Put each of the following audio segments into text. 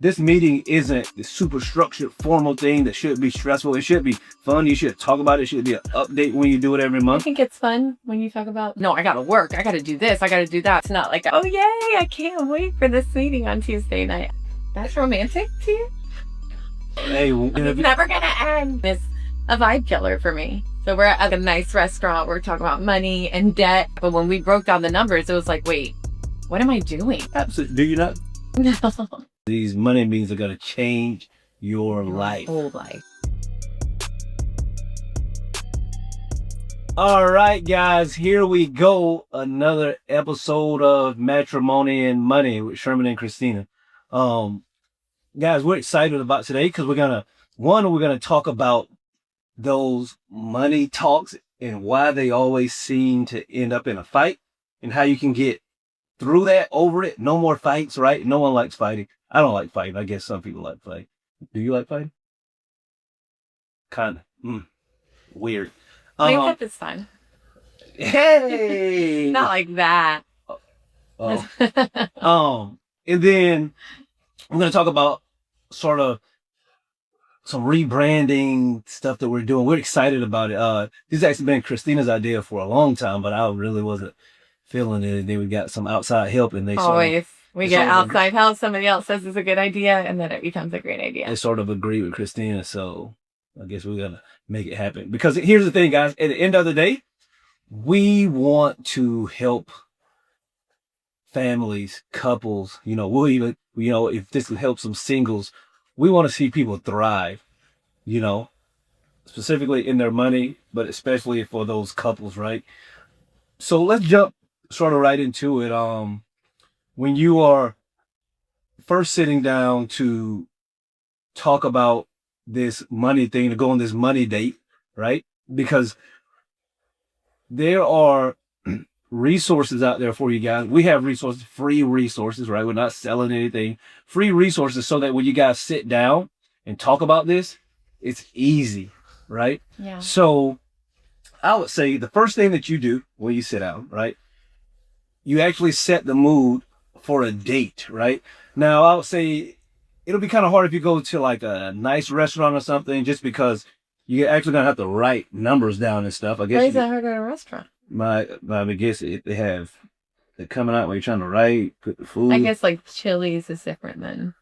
this meeting isn't the super structured, formal thing that should be stressful. It should be fun. You should talk about it. It should be an update when you do it every I month. think it's fun when you talk about, no, I gotta work. I gotta do this. I gotta do that. It's not like, oh, yay, I can't wait for this meeting on Tuesday night. That's romantic to you? Hey, It's never gonna end. It's a vibe killer for me. So we're at a nice restaurant. We're talking about money and debt. But when we broke down the numbers, it was like, wait, what am I doing? absolutely. Do you not? No. These money meetings are going to change your life. Whole life. All right, guys, here we go. Another episode of Matrimony and Money with Sherman and Cristina. Guys, we're excited about today because we're going to talk about those money talks and why they always seem to end up in a fight and how you can get through that, over it. No more fights, right? No one likes fighting. I don't like fighting. I guess some people like fighting. Do you like fighting? Kind of. Weird. Makeup is fun. Hey! Not like that. And then we're going to talk about sort of some rebranding stuff that we're doing. We're excited about it. This has actually been Christina's idea for a long time, but I really wasn't feeling it. And then we got some outside help, and they Always. We get outside help. Somebody else says it's a good idea, and then it becomes a great idea. They sort of agree with Christina, so I guess we're going to make it happen. Because here's the thing, guys. At the end of the day, we want to help families, couples, we'll even, if this will help some singles, we want to see people thrive, specifically in their money, but especially for those couples, right? So let's jump sort of right into it. When you are first sitting down to talk about this money thing, to go on this money date, right? Because there are resources out there for you guys. We have resources, free resources, right? We're not selling anything. Free resources so that when you guys sit down and talk about this, it's easy, right? Yeah. So I would say the first thing that you do when you sit down, right? You actually set the mood for a date, right? Now, I would say it'll be kind of hard if you go to like a nice restaurant or something, just because you're actually going to have to write numbers down and stuff. I guess. Why is that hard at a restaurant? I guess they're coming out when you're trying to write, put the food. I guess like Chili's is different than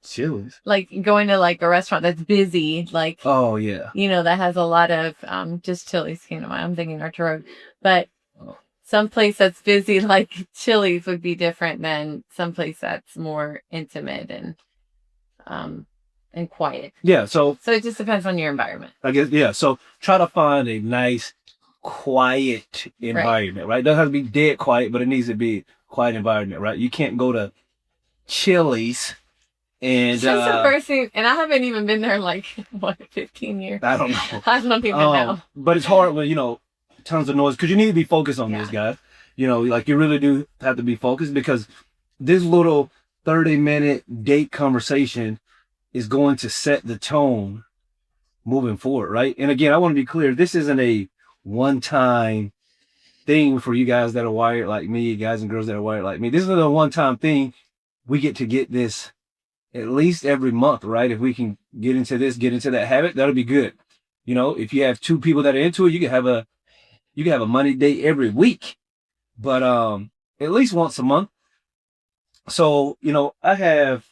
Chili's. like going to like a restaurant that's busy, like, Oh yeah. that has a lot of, just Chili's came to mind. I'm thinking Archer Road, but some place that's busy, like Chili's, would be different than some place that's more intimate and quiet. Yeah. So it just depends on your environment. I guess, yeah. So try to find a nice, quiet environment, right? It doesn't have to be dead quiet, but it needs to be a quiet environment, right? You can't go to Chili's and That's the first thing, and I haven't even been there like 15 years. I don't know. I don't even know. But it's hard when tons of noise, because you need to be focused on this, guys. Like you really do have to be focused, because this little 30-minute date conversation is going to set the tone moving forward, right? And again, I want to be clear, this isn't a one-time thing for you guys that are wired like me, guys and girls that are wired like me. This isn't a one-time thing. We get to get this at least every month, right? If we can get into that habit, that'll be good. If you have two people that are into it, you can have a money date every week, but at least once a month. So I have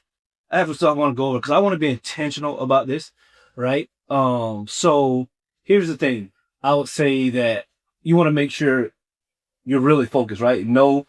some stuff I want to go over, because I want to be intentional about this, right? So here's the thing. I would say that you want to make sure you're really focused, right? No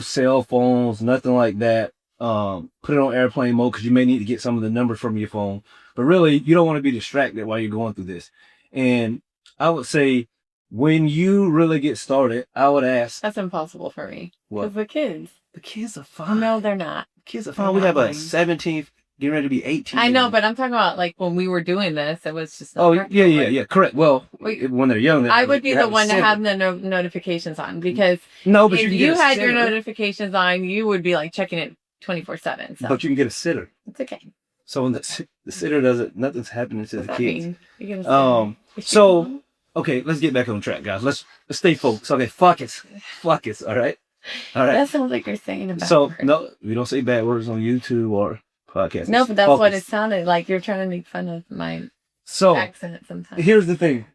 cell phones, nothing like that. Put it on airplane mode, because you may need to get some of the numbers from your phone, but really you don't want to be distracted while you're going through this. And I would say, when you really get started, I would ask. That's impossible for me. What? Because The kids are fine. No, they're not. Kids are fine. We have a 17th, getting ready to be 18. I know, but I'm talking about like when we were doing this, it was just. Oh, yeah. Correct. Well, when they're young. I would be the one to have the notifications on, because no, but if you had your notifications on, you would be like checking it 24/7. So. But you can get a sitter. It's okay. So when the sitter does it, nothing's happening to the kids. You get a so. Okay, let's get back on track, guys. Let's stay focused. Okay, fuck it. All right. That sounds like you're saying about. So no, we don't say bad words on YouTube or podcast. No, It's but that's focus. what it sounded like. You're trying to make fun of my So accent sometimes. here's the thing.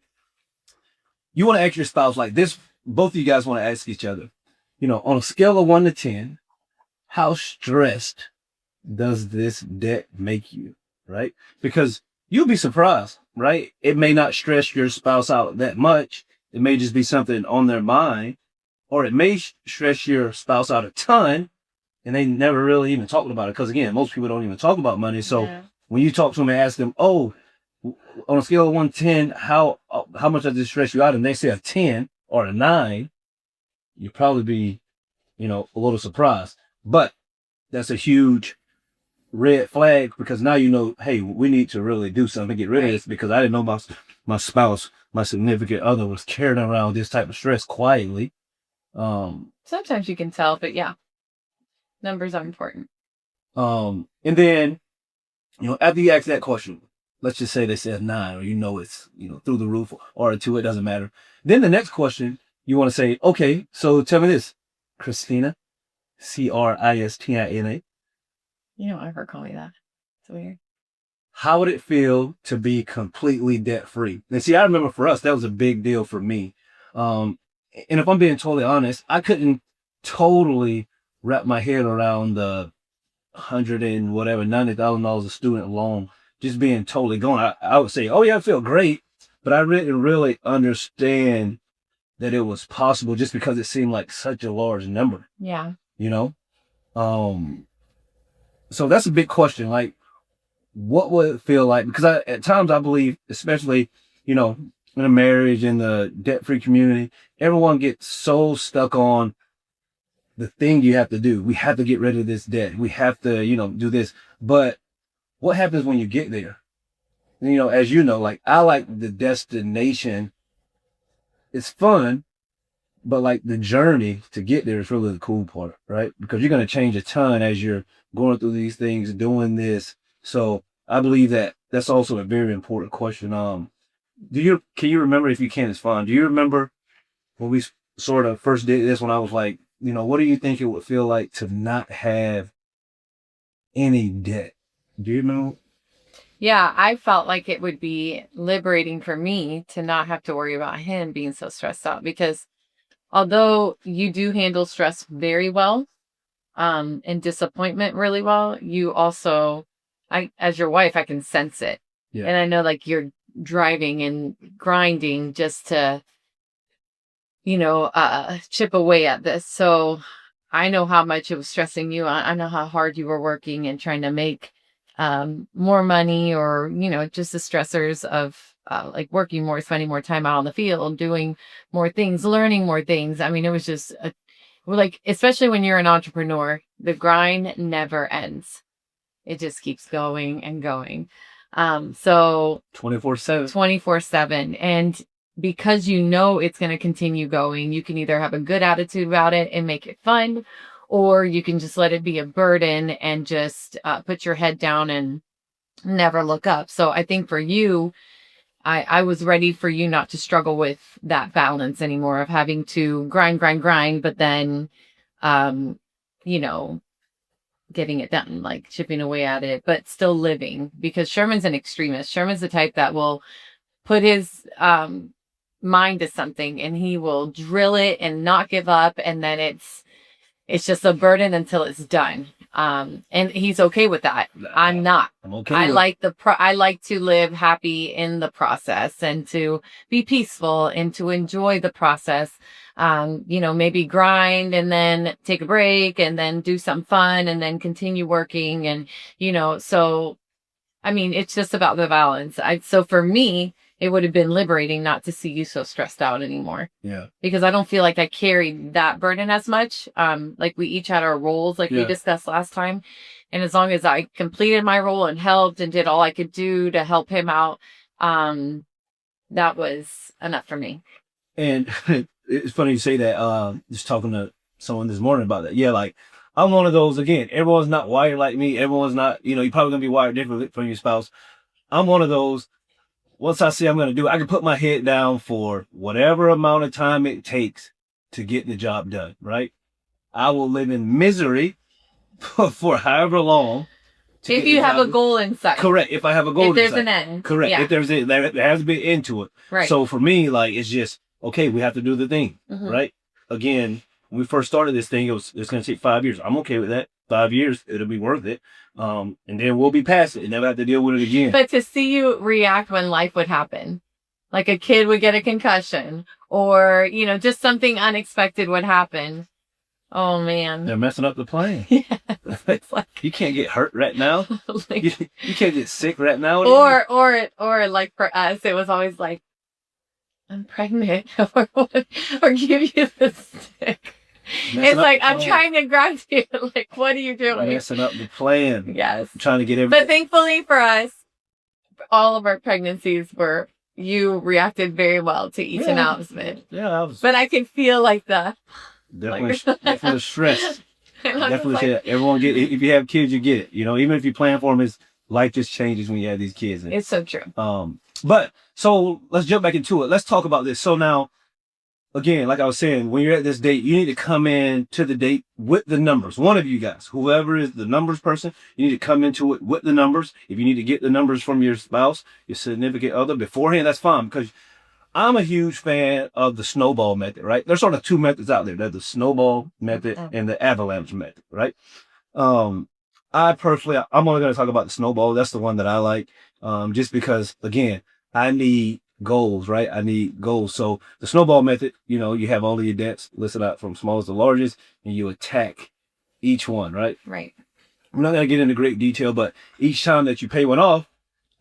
You want to ask your spouse like this. Both of you guys want to ask each other, you know, on a scale of 1 to 10, how stressed does this debt make you? Right? Because you'll be surprised, right? It may not stress your spouse out that much. It may just be something on their mind, or it may stress your spouse out a ton and they never really even talked about it. Because again, most people don't even talk about money. So when you talk to them and ask them, oh, on a scale of 1 to 10, how much does this stress you out? And they say a 10 or a 9, you'd probably be, you know, a little surprised. But that's a huge red flag, because now you know, hey, we need to really do something to get rid of this, because I didn't know my spouse, my significant other, was carrying around this type of stress quietly. Sometimes you can tell, but yeah, numbers are important. And then, you know, after you ask that question, let's just say they said 9, or you know it's, you know, through the roof, or a 2, it doesn't matter. Then the next question, you want to say, okay, so tell me this, Cristina, Cristina. You don't ever call me that. It's weird. How would it feel to be completely debt free? And see, I remember for us, that was a big deal for me. And if I'm being totally honest, I couldn't totally wrap my head around the $90,000 a student loan just being totally gone. I would say, oh yeah, I feel great, but I didn't really understand that it was possible, just because it seemed like such a large number. Yeah. You know? So that's a big question. Like, what would it feel like? Because at times I believe, especially, you know, in a marriage, in the debt-free community, everyone gets so stuck on the thing you have to do. We have to get rid of this debt. We have to, you know, do this. But what happens when you get there? And, you know, as you know, like, I like the destination. It's fun, but like the journey to get there is really the cool part, right? Because you're going to change a ton as you're going through these things, doing this. So I believe that that's also a very important question. Can you remember, if you can, it's fine. Do you remember when we sort of first did this, when I was like, you know, what do you think it would feel like to not have any debt? Do you remember? Yeah, I felt like it would be liberating for me to not have to worry about him being so stressed out, because although you do handle stress very well, and disappointment really well, you also, as your wife, I can sense it. Yeah. And I know, like, you're driving and grinding just to, you know, chip away at this. So I know how much it was stressing you. I know how hard you were working and trying to make more money, or, you know, just the stressors of like working more, spending more time out on the field, doing more things, learning more things. I mean, it was just like, especially when you're an entrepreneur, the grind never ends. It just keeps going and going. So 24/7. And because you know it's going to continue going, you can either have a good attitude about it and make it fun, or you can just let it be a burden and just put your head down and never look up. So I think for you, I was ready for you not to struggle with that balance anymore of having to grind, but then, you know, getting it done, like chipping away at it, but still living, because Sherman's an extremist. Sherman's the type that will put his mind to something and he will drill it and not give up. And then it's just a burden until it's done. And he's okay with that. I'm not. I'm okay. I like to live happy in the process and to be peaceful and to enjoy the process. You know, maybe grind and then take a break and then do some fun and then continue working. And, you know, so, I mean, it's just about the balance. So for me, it would have been liberating not to see you so stressed out anymore. Yeah. Because I don't feel like I carried that burden as much. Like, we each had our roles, like we discussed last time. And as long as I completed my role and helped and did all I could do to help him out, that was enough for me. And it's funny you say that. Just talking to someone this morning about that. Yeah, like, I'm one of those, again, everyone's not wired like me. Everyone's not, you know, you're probably going to be wired differently from your spouse. I'm one of those. Once I say I'm going to do it, I can put my head down for whatever amount of time it takes to get the job done, right? I will live in misery for however long If you have a goal in sight. Correct. If I have a goal if there's in sight. an end. Correct. Yeah. If there has to be an end to it. Right. So for me, like, it's just, okay, we have to do the thing, right? Again, when we first started this thing, it's going to take 5 years. I'm okay with that. 5 years, it'll be worth it. And then we'll be past it and never have to deal with it again. But to see you react when life would happen, like a kid would get a concussion or, you know, just something unexpected would happen. Oh, man. They're messing up the plan. Yeah. It's like, you can't get hurt right now. like, you can't get sick right now. Or like for us, it was always like, I'm pregnant or give you the stick. It's like, I'm trying to grab you. Like, what are you doing? Messing up the plan. Yes. I'm trying to get everything. But thankfully for us, all of our pregnancies you reacted very well to each announcement. Yeah, But I could feel like definitely stress. Definitely say like, that. Everyone get it. If you have kids, you get it. You know, even if you plan for them, life just changes when you have these kids. It's so true. But so let's jump back into it. Let's talk about this. So now, again, like I was saying, when you're at this date, you need to come in to the date with the numbers. One of you guys, whoever is the numbers person, you need to come into it with the numbers. If you need to get the numbers from your spouse, your significant other beforehand, that's fine, because I'm a huge fan of the snowball method, right? There's sort of two methods out there. There's the snowball method and the avalanche method, right? I personally, I'm only going to talk about the snowball. That's the one that I like, just because, again, I need goals, right? I need goals. So the snowball method, you know, you have all of your debts listed out from smallest to largest, and you attack each one, right? Right. I'm not going to get into great detail, but each time that you pay one off,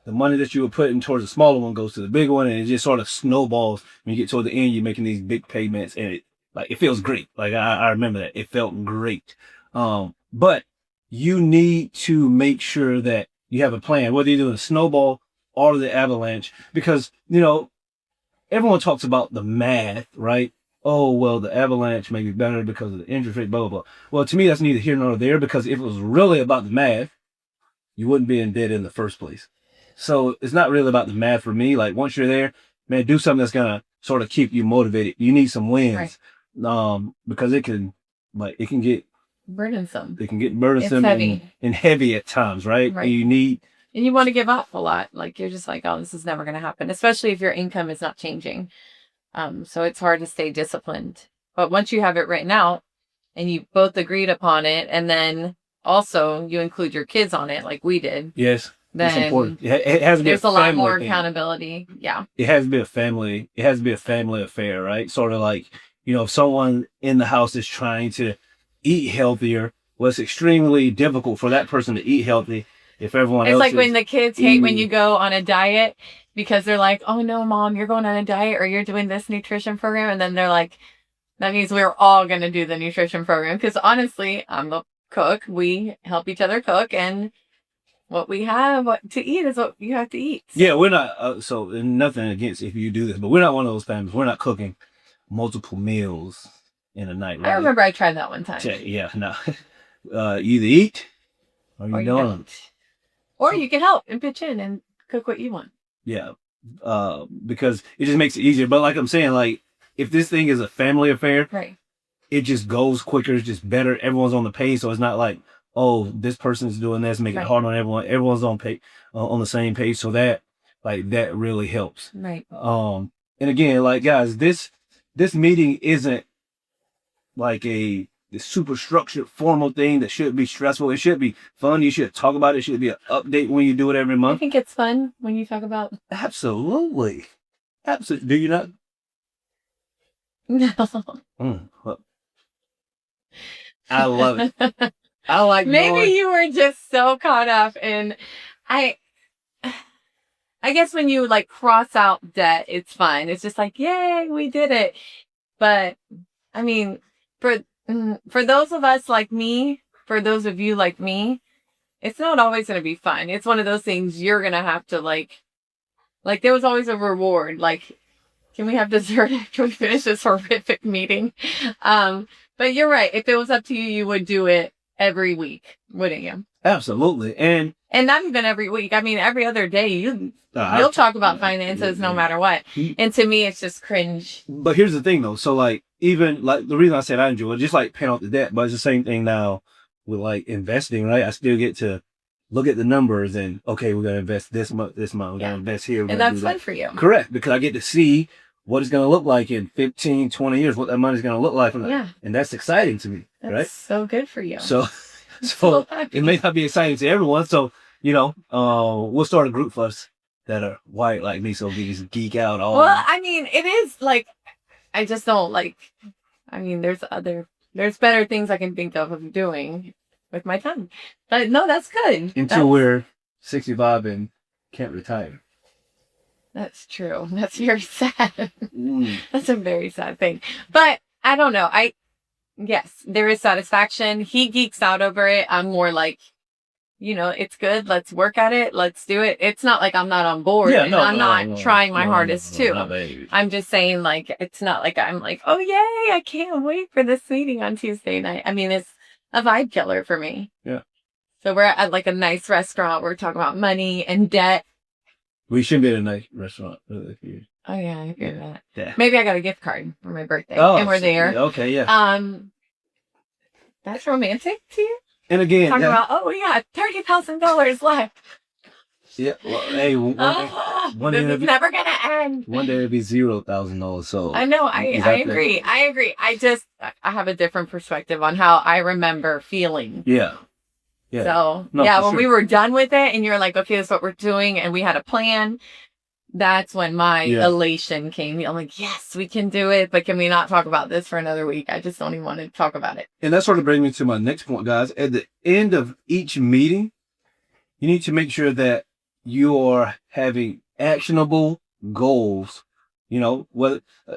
the money that you were putting towards the smaller one goes to the bigger one, and it just sort of snowballs. When you get toward the end, you're making these big payments, and it feels great. Like I remember that. It felt great. But you need to make sure that you have a plan, whether you're doing a snowball or the avalanche, because, you know, everyone talks about the math, right? Oh, well, the avalanche may be better because of the interest rate, blah, blah, blah. Well, to me, that's neither here nor there, because if it was really about the math, you wouldn't be in debt in the first place. So it's not really about the math for me. Like, once you're there, man, do something that's going to sort of keep you motivated. You need some wins, because it can get burdensome. It can get burdensome and heavy at times, right? And you want to give up a lot. Like, you're just like, oh, this is never going to happen, especially if your income is not changing. So it's hard to stay disciplined. But once you have it written out and you both agreed upon it, and then also you include your kids on it, like we did. Yes. Then it's important. It has to be there's a lot more accountability. Yeah. It has to be a family. It has to be a family affair, right? Sort of like, you know, if someone in the house is trying to eat healthier, well, it's extremely difficult for that person to eat healthy if everyone else. It's like when the kids hate when you go on a diet, because they're like, oh no, mom, you're going on a diet or you're doing this nutrition program. And then they're like, that means we're all going to do the nutrition program. Because honestly, I'm the cook. We help each other cook, and what we have to eat is what you have to eat. Yeah, we're not, so nothing against if you do this, but we're not one of those families. We're not cooking multiple meals in a night, right? I remember I tried that one time. Yeah, no. You either eat or you don't. Or you can help and pitch in and cook what you want. Yeah, because it just makes it easier. But like I'm saying, like, if this thing is a family affair, right, it just goes quicker. It's just better. Everyone's on the page, so it's not like, oh, this person's doing this, make it hard on everyone. Everyone's on the same page, so that really helps. Right. And again, like, guys, this meeting isn't like the super structured formal thing that should be stressful. It should be fun. You should talk about it. It should be an update when you do it every month. I think it's fun when you talk about. Absolutely. Do you not? No. Well, I love it. I like. Maybe you were just so caught up in. I guess when you like cross out debt, it's fine. It's just like, yay, we did it. But I mean, for those of us like me, for those of you like me, it's not always going to be fun. It's one of those things you're going to have to like there was always a reward. Like, can we have dessert after we finish this horrific meeting? But you're right. If it was up to you, you would do it every week, wouldn't you? Absolutely. And not even every week. I mean, every other day you'll talk about finances no matter what. And to me, it's just cringe. But here's the thing though. So like, even like the reason I said I enjoy it, just like paying off the debt, but it's the same thing now with like investing, right? I still get to look at the numbers and, okay, we're going to invest this month, we're going to invest here. And that's fun for you. Correct. Because I get to see what it's going to look like in 15, 20 years, what that money's going to look like. And that's exciting to me. That's right? so good for you. So it may not be exciting to everyone. So, we'll start a group for us that are white like me. So we just geek out all. Well, I mean, it is like, I just don't like, I mean, there's better things I can think of doing with my time. But no, that's good. Until we're 65 and can't retire. That's true. That's very sad. That's a very sad thing. But I don't know. Yes, there is satisfaction. He geeks out over it. I'm more like, it's good. Let's work at it. Let's do it. It's not like I'm not on board. Yeah, I'm not trying my hardest too. I'm just saying, like, it's not like I'm like, oh yay, I can't wait for this meeting on Tuesday night. I mean, it's a vibe killer for me. Yeah. So we're at like a nice restaurant. We're talking about money and debt. We should be at a nice restaurant. Oh yeah, I hear that. Yeah. Maybe I got a gift card for my birthday, and we're there. Okay, yeah. That's romantic to you. And again, talking about $30,000 left. Yeah. Well, hey, one this is never gonna end. One day it'll be $0,000. So I know. I agree. I agree. I have a different perspective on how I remember feeling. Yeah. Yeah. So when we were done with it, and you're like, okay, that's what we're doing, and we had a plan. That's when my elation came. I'm like, yes, we can do it, but can we not talk about this for another week? I just don't even want to talk about it. And that sort of brings me to my next point, guys. At the end of each meeting, you need to make sure that you are having actionable goals. And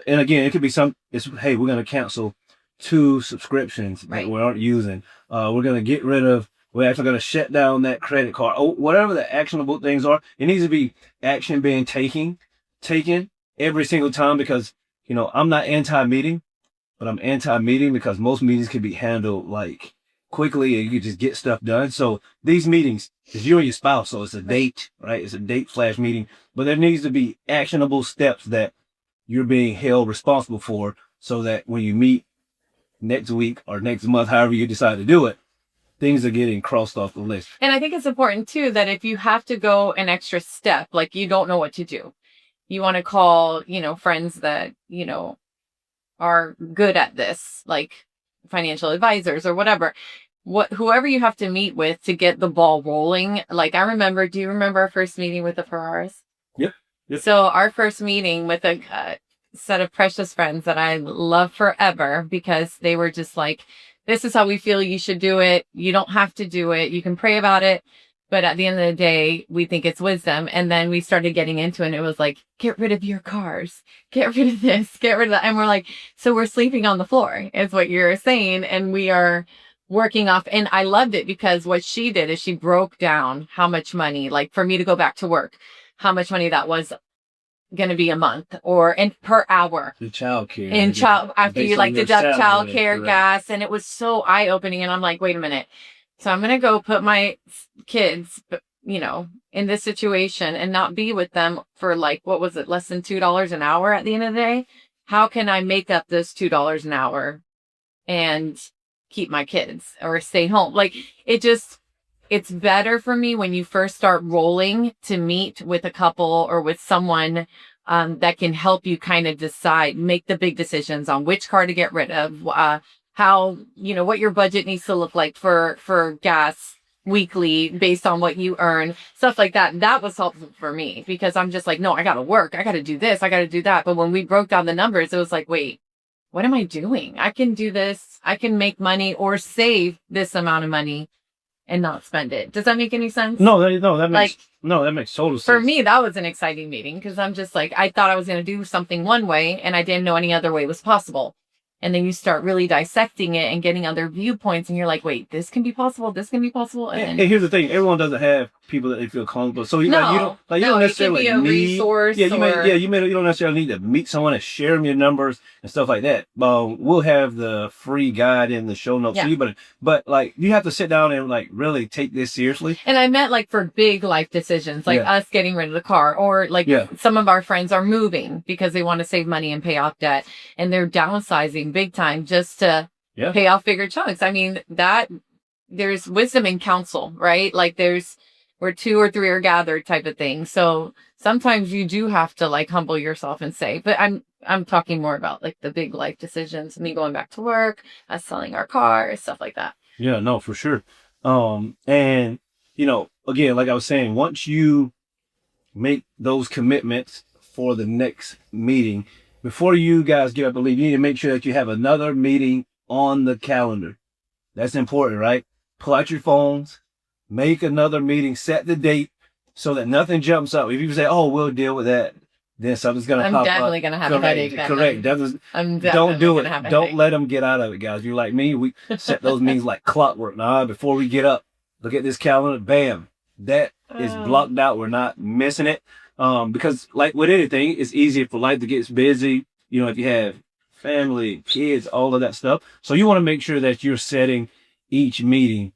again, it could be hey, we're going to cancel 2 subscriptions that we aren't using. We're going to get rid of, we're actually going to shut down that credit card. Whatever the actionable things are, it needs to be action being taken every single time, because, I'm not anti-meeting, but I'm anti-meeting because most meetings can be handled like quickly and you can just get stuff done. So these meetings, it's you and your spouse, so it's a date, right? It's a date / meeting, but there needs to be actionable steps that you're being held responsible for, so that when you meet next week or next month, however you decide to do it, things are getting crossed off the list. And I think it's important too that if you have to go an extra step, like you don't know what to do, you want to call, friends that, are good at this, like financial advisors or whatever. Whoever you have to meet with to get the ball rolling. Like do you remember our first meeting with the Ferraris? Yep. So our first meeting with a set of precious friends that I love forever, because they were just like, this is how we feel you should do it. You don't have to do it. You can pray about it. But at the end of the day, we think it's wisdom. And then we started getting into it, and it was like, get rid of your cars, get rid of this, get rid of that. And we're like, so we're sleeping on the floor is what you're saying. And we are working off. And I loved it because what she did is she broke down how much money, like for me to go back to work, how much money that was going to be a month and per hour. The child care. And after you deduct child care, gas. And it was so eye opening. And I'm like, wait a minute. So I'm going to go put my kids, in this situation and not be with them for less than $2 an hour at the end of the day. How can I make up this $2 an hour and keep my kids or stay home? It's better for me when you first start rolling to meet with a couple or with someone that can help you kind of make the big decisions on which car to get rid of, how, what your budget needs to look like for gas weekly based on what you earn, stuff like that. That was helpful for me because I'm just like, no, I got to work. I got to do this. I got to do that. But when we broke down the numbers, it was like, wait, what am I doing? I can do this. I can make money or save this amount of money and not spend it. Does that make any sense? No, that makes total sense. For me, that was an exciting meeting because I'm just like, I thought I was going to do something one way and I didn't know any other way was possible. And then you start really dissecting it and getting other viewpoints and you're like, wait, this can be possible. This can be possible. And here's the thing. Everyone doesn't have people that they feel comfortable. So you don't necessarily need resource. You don't necessarily need to meet someone and share them your numbers and stuff like that. We'll have the free guide in the show notes for you, but you have to sit down and really take this seriously. And I meant for big life decisions, us getting rid of the car, or some of our friends are moving because they want to save money and pay off debt, and they're downsizing big time just to pay off bigger chunks. I mean, that there's wisdom in counsel, right? Like there's where 2 or 3 are gathered type of thing. So sometimes you do have to like humble yourself and say, but I'm talking more about like the big life decisions, me going back to work, us selling our car, stuff like that. Yeah, no, for sure. And again, like I was saying, once you make those commitments for the next meeting, before you guys get up and leave, you need to make sure that you have another meeting on the calendar. That's important, right? Pull out your phones, make another meeting, set the date so that nothing jumps up. If you say, "Oh, we'll deal with that," then something's gonna pop up. I'm definitely gonna have a headache. Correct. Don't do it. Don't let them get out of it, guys. If you're like me, we set those meetings like clockwork. Nah, before we get up, look at this calendar. Bam, that is blocked out. We're not missing it. Because like with anything, it's easier for life to get busy. If you have family, kids, all of that stuff. So you want to make sure that you're setting each meeting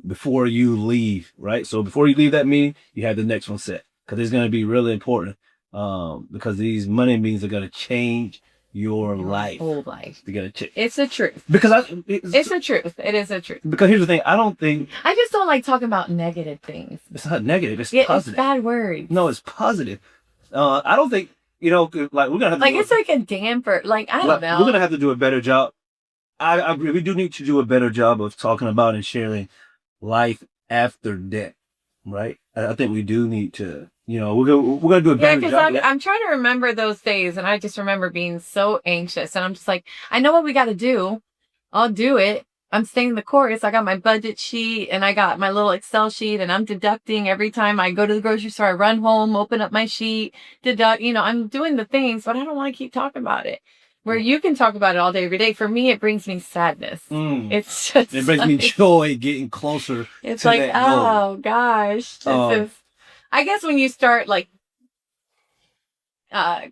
before you leave, right? So before you leave that meeting, you have the next one set, because it's going to be really important, because these money meetings are going to change your life. Whole life. They're going to change. It's the truth. Because it's the truth. It is the truth. Because here's the thing. I just don't like talking about negative things. It's not negative. It's positive. It's bad words. No, it's positive. I don't think, like we're going to have to it's like a damper. Like, I don't know. We're going to have to do a better job. We do need to do a better job of talking about and sharing life after death, right? I think we do need to, we're gonna do a better job. Because I'm trying to remember those days, and I just remember being so anxious, and I'm just like, I know what we got to do. I'll do it. I'm staying the course. I got my budget sheet, and I got my little Excel sheet, and I'm deducting every time I go to the grocery store. I run home, open up my sheet, deduct. I'm doing the things, but I don't want to keep talking about it. Where you can talk about it all day, every day. For me, it brings me sadness. It's just... It brings me joy getting closer it's to like, that goal. Oh, gosh. This is... I guess when you start, I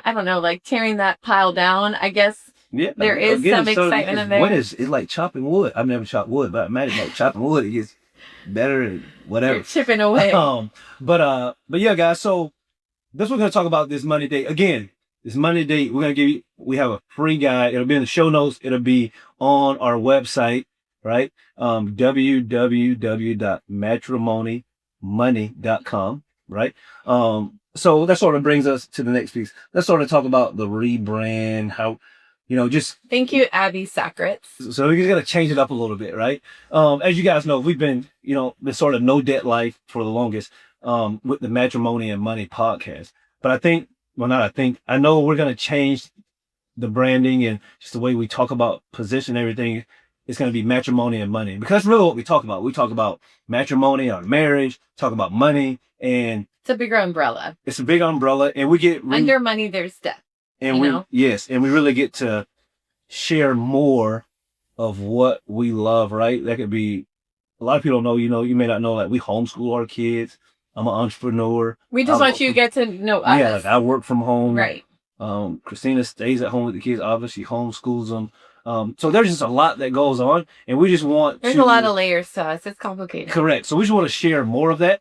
don't know, like tearing that pile down, I guess there is some excitement in there. It's like chopping wood. I've never chopped wood, but I imagine like chopping wood, it gets better and whatever. You're chipping away. But yeah, guys, so that's what we're going to talk about this Monday date. Again, this Monday date, we have a free guide. It'll be in the show notes. It'll be on our website, right? www.matrimonymoney.com, right? So that sort of brings us to the next piece. Let's sort of talk about the rebrand, how, just... Thank you, Abby Sacritz. So we're just going to change it up a little bit, right? As you guys know, we've been, been sort of no debt life for the longest, with the Matrimony and Money podcast. But I know we're going to change the branding and just the way we talk about position, everything. It's going to be Matrimony and Money, because that's really what we talk about. We talk about matrimony, our marriage, talk about money, and it's a bigger umbrella. It's a big umbrella, and we get under money, there's debt. And we really get to share more of what we love, right? That could be, a lot of people don't know, you may not know, like we homeschool our kids. I'm an entrepreneur. We just want you to get to know us. Yeah, like I work from home. Right. Christina stays at home with the kids. Obviously, homeschools them. So there's just a lot that goes on, and we just want There's a lot of layers to us. It's complicated. Correct. So we just want to share more of that.